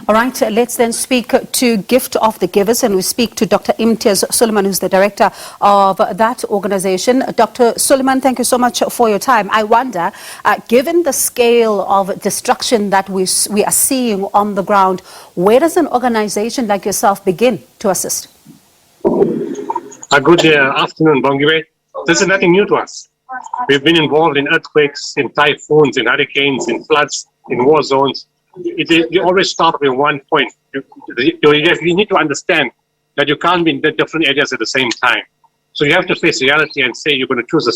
All right, let's then speak to Gift of the Givers, and we speak to Dr. Imtiaz Sooliman, who's the director of that organization. Dr. Sooliman, thank you so much for your time. I wonder, given the scale of destruction that we are seeing on the ground, where does an organization like yourself begin to assist? Good afternoon, Bongiwe. This is nothing new to us. We've been involved in earthquakes, in typhoons, in hurricanes, in floods, in war zones. You always start with one point. You need to understand that you can't be in the different areas at the same time. So you have to face reality and say you're going to choose a...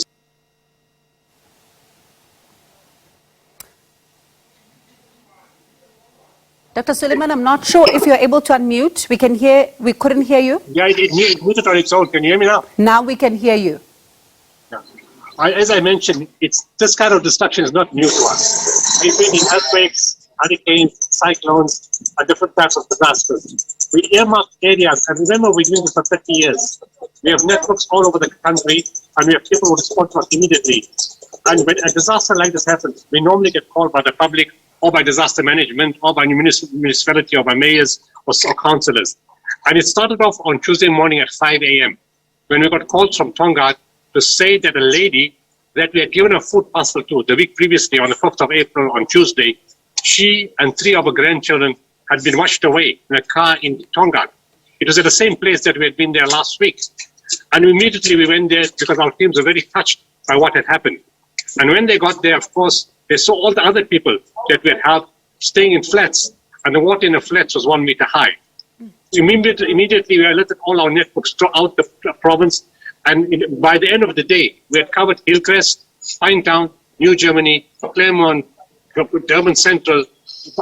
Dr. Sooliman, I'm not sure if you're able to unmute. We couldn't hear you. Yeah, it muted on its own. Can you hear me now? Now we can hear you. Yeah. As I mentioned, this kind of destruction is not new to us. We've been in earthquakes, hurricanes, cyclones, and different types of disasters. We earmark areas, and remember, we're doing this for 30 years. We have networks all over the country, and we have people who respond to us immediately. And when a disaster like this happens, we normally get called by the public, or by disaster management, or by municipality, or by mayors, or councillors. And it started off on Tuesday morning at 5 a.m. when we got calls from Tonga to say that a lady that we had given a food parcel to the week previously on the 5th of April on Tuesday, she and 3 of her grandchildren had been washed away in a car in Tonga. It was at the same place that we had been there last week. And immediately we went there because our teams were very touched by what had happened. And when they got there, of course, they saw all the other people that we had helped staying in flats. And the water in the flats was 1 meter high. Immediately we alerted all our networks throughout the province. And by the end of the day, we had covered Hillcrest, Pinetown, New Germany, Claremont, Durban Central,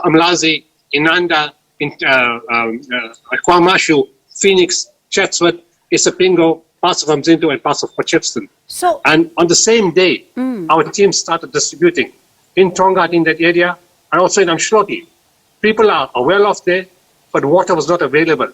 Umlazi, Inanda, KwaMashu, Phoenix, Chatsworth, Isipingo, parts of Mzinto, and parts of Potchefstroom. And on the same day, our team started distributing in Tonga, in that area, and also in Amshloti. People are well off there, but water was not available.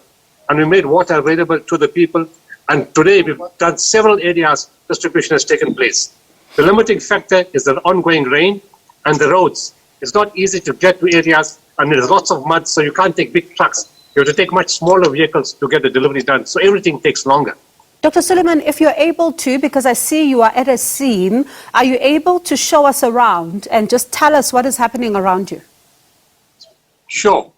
And we made water available to the people. And today we've done several areas, distribution has taken place. The limiting factor is the ongoing rain and the roads. It's not easy to get to areas, and there's lots of mud, so you can't take big trucks. You have to take much smaller vehicles to get the delivery done. So everything takes longer. Dr. Sooliman, if you're able to, because I see you are at a scene, are you able to show us around and just tell us what is happening around you? Sure.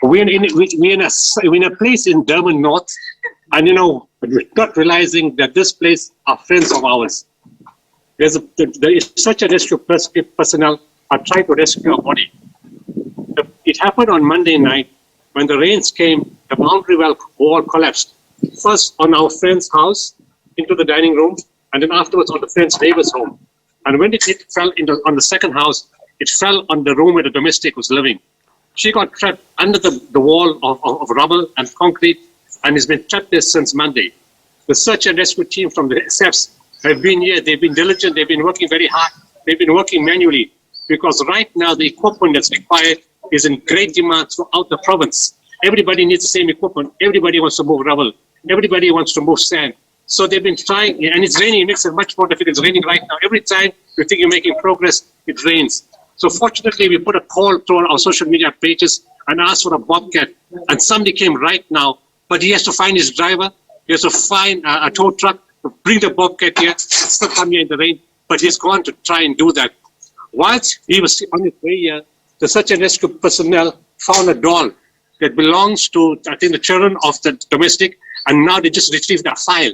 We're in a place in Durban North, and we're not realizing that this place are friends of ours. There is such a rescue personnel are trying to rescue a body. It happened on Monday night when the rains came. The boundary wall collapsed. First on our friend's house into the dining room, and then afterwards on the friend's neighbor's home. And when it fell on the second house, it fell on the room where the domestic was living. She got trapped under the wall of rubble and concrete, and has been trapped there since Monday. The search and rescue team from the SFs have been here. They've been diligent. They've been working very hard. They've been working manually, because right now the equipment that's required is in great demand throughout the province. Everybody needs the same equipment. Everybody wants to move rubble. Everybody wants to move sand. So they've been trying, and it's raining. It makes it much more difficult. It's raining right now. Every time you think you're making progress, it rains. So fortunately, we put a call to our social media pages and asked for a bobcat. And somebody came right now, but he has to find his driver. He has to find a tow truck to bring the bobcat here. It's still come here in the rain, but he's gone to try and do that. Whilst he was on his way here, the search and rescue personnel found a doll that belongs to, I think, the children of the domestic, and now they just retrieved a file.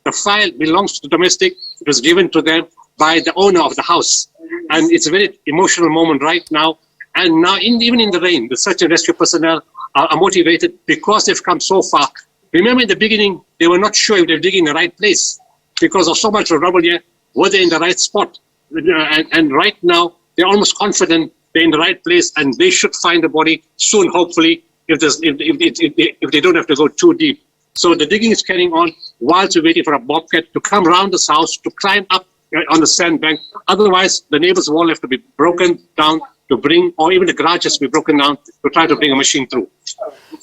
The file belongs to the domestic. It was given to them by the owner of the house. And it's a very emotional moment right now. And now, even in the rain, the search and rescue personnel are motivated because they've come so far. Remember, in the beginning, they were not sure if they were digging in the right place because of so much rubble here. Were they in the right spot? And right now, they're almost confident they're in the right place, and they should find the body soon, hopefully, if they don't have to go too deep. So the digging is carrying on whilst we're waiting for a bobcat to come around this house to climb up on the sandbank. Otherwise, the neighbor's wall have to be broken down to bring, or even the garages be broken down to try to bring a machine through.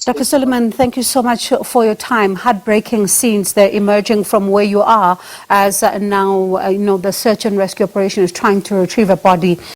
Dr. Sooliman, thank you so much for your time. Heartbreaking scenes, they're emerging from where you are as now, the search and rescue operation is trying to retrieve a body.